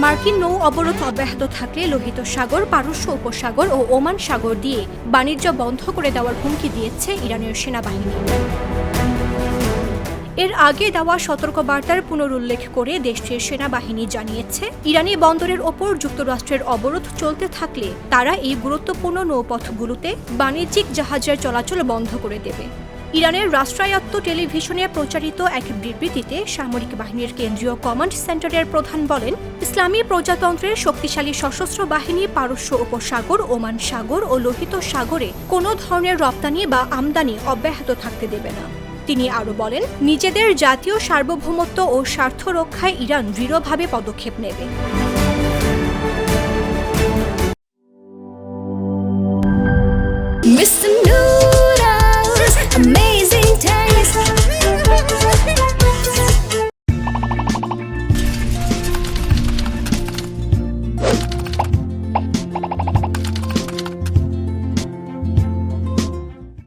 মার্কিন নৌ অবরোধ অব্যাহত থাকলে লোহিত সাগর, পারস্য উপসাগর ও ওমান সাগর দিয়ে বাণিজ্য বন্ধ করে দেওয়ার হুমকি দিয়েছে ইরানের সেনাবাহিনী। এর আগে দেওয়া সতর্কবার্তার পুনরুল্লেখ করে দেশটির সেনাবাহিনী জানিয়েছে, ইরানি বন্দরের ওপর যুক্তরাষ্ট্রের অবরোধ চলতে থাকলে তারা এই গুরুত্বপূর্ণ নৌপথগুলোতে বাণিজ্যিক জাহাজের চলাচল বন্ধ করে দেবে। ইরানের রাষ্ট্রায়ত্ত টেলিভিশনে প্রচারিত এক বিবৃতিতে সামরিক বাহিনীর কেন্দ্রীয় কমান্ড সেন্টারের প্রধান বলেন, ইসলামী প্রজাতন্ত্রের শক্তিশালী সশস্ত্র বাহিনী পারস্য উপসাগর, ওমান সাগর ও লোহিত সাগরে কোনো ধরনের রপ্তানি বা আমদানি অব্যাহত থাকতে দেবে না। তিনি আরও বলেন, নিজেদের জাতীয় সার্বভৌমত্ব ও স্বার্থ রক্ষায় ইরান দৃঢ়ভাবে পদক্ষেপ নেবে।